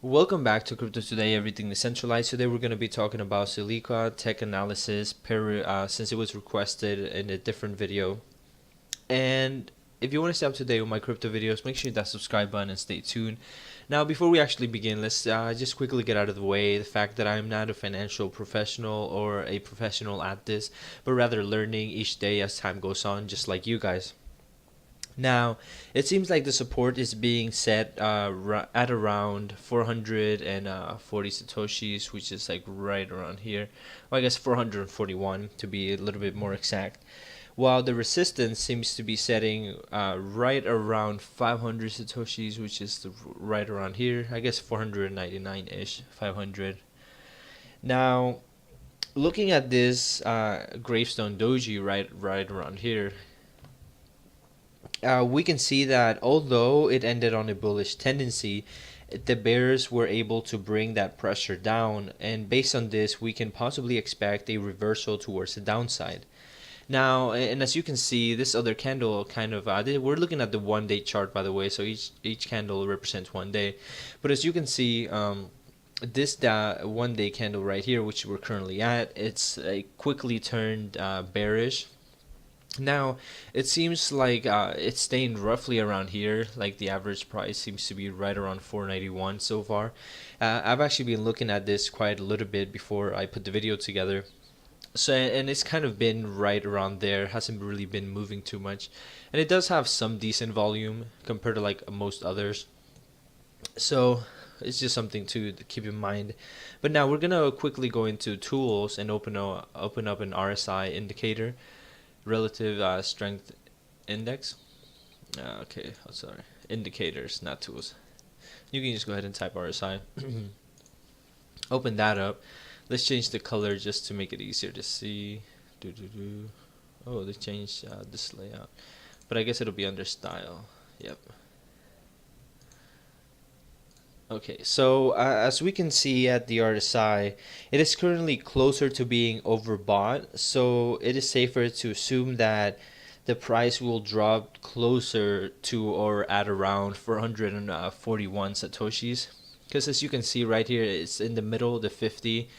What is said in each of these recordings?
Welcome back to Crypto Today, everything decentralized. Today we're going to be talking about Zilliqa Tech Analysis since it was requested in a different video. And if you want to stay up to date with my crypto videos, make sure you hit that subscribe button and stay tuned. Now, before we actually begin, let's just quickly get out of the way the fact that I'm not a financial professional or a professional at this, but rather learning each day as time goes on, just like you guys. Now, it seems like the support is being set at around 440 satoshis, which is like right around here. Well, I guess 441 to be a little bit more exact. While the resistance seems to be setting right around 500 satoshis, which is right around here. I guess 499-ish, 500. Now, looking at this gravestone doji right around here, we can see that although it ended on a bullish tendency, the bears were able to bring that pressure down, and based on this we can possibly expect a reversal towards the downside. Now, and as you can see, this other candle kind of we're looking at the 1 day chart, by the way, so each candle represents 1 day. But as you can see, this 1 day candle right here, which we're currently at, it's a quickly turned bearish. Now, it seems like it's staying roughly around here. Like the average price seems to be right around 491 so far. I've actually been looking at this quite a little bit before I put the video together. So, and it's kind of been right around there. Hasn't really been moving too much. And it does have some decent volume compared to like most others. So, it's just something to keep in mind. But now we're gonna quickly go into tools and open up an RSI indicator, relative strength index. Okay, oh, sorry, indicators, not tools. You can just go ahead and type RSI. Open that up. Let's change the color just to make it easier to see. Oh, they changed this layout, but I guess it'll be under style. Yep. Okay, so as we can see at the RSI, it is currently closer to being overbought, so it is safer to assume that the price will drop closer to or at around 441 satoshis. Because as you can see right here, it's in the middle of the 50.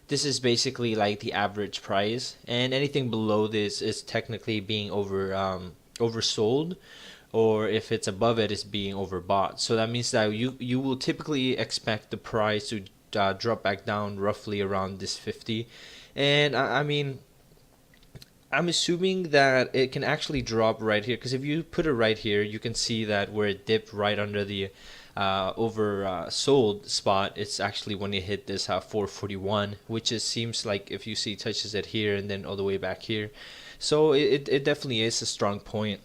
This is basically like the average price, and anything below this is technically being oversold, or if it's above it, it's being overbought. So that means that you will typically expect the price to drop back down roughly around this 50. And I mean, I'm assuming that it can actually drop right here, because if you put it right here, you can see that where it dipped right under the oversold spot, it's actually when it hit this 441, which it seems like if you see touches it here and then all the way back here. So it definitely is a strong point.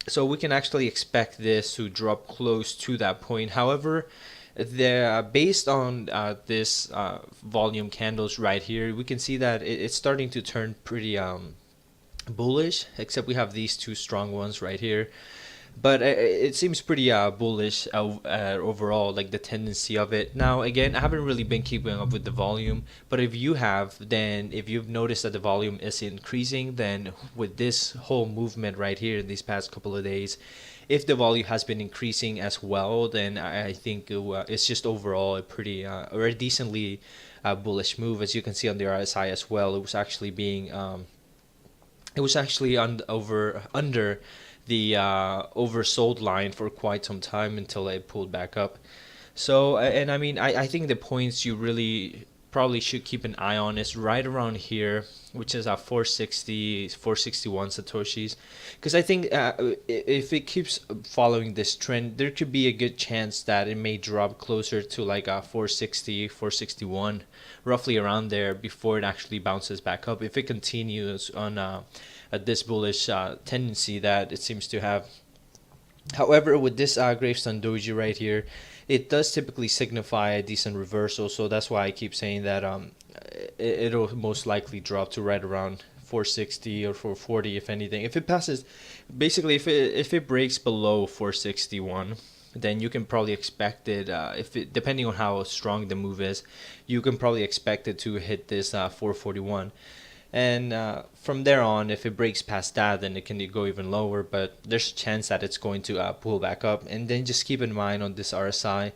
So we can actually expect this to drop close to that point. However, based on this volume candles right here, we can see that it's starting to turn pretty bullish, except we have these two strong ones right here. But it seems pretty bullish overall, like the tendency of it. Now, again, I haven't really been keeping up with the volume, but if you have, then if you've noticed that the volume is increasing, then with this whole movement right here in these past couple of days, if the volume has been increasing as well, then I think it's just overall a pretty or a decently bullish move. As you can see on the RSI as well, it was actually being under the oversold line for quite some time until it pulled back up. So, and I mean, I think the points you really probably should keep an eye on is right around here, which is at 460, 461 satoshis, because I think if it keeps following this trend, there could be a good chance that it may drop closer to like 460, 461, roughly around there, before it actually bounces back up if it continues on this bullish tendency that it seems to have. However, with this gravestone doji right here, it does typically signify a decent reversal, so that's why I keep saying that it'll most likely drop to right around 460 or 440 if anything. If it passes, basically if it breaks below 461, then you can probably expect it, depending on how strong the move is, you can probably expect it to hit this 441. And from there on, if it breaks past that, then it can go even lower. But there's a chance that it's going to pull back up. And then just keep in mind on this RSI,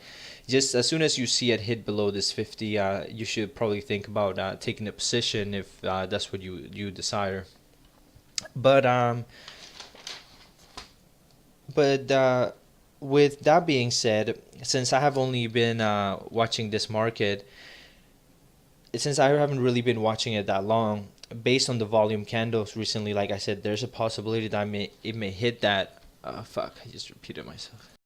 just as soon as you see it hit below this 50, you should probably think about taking a position if that's what you desire. But but with that being said, since I have only been watching this market, since I haven't really been watching it that long, based on the volume candles recently, like I said, there's a possibility that it may hit that. Fuck, I just repeated myself.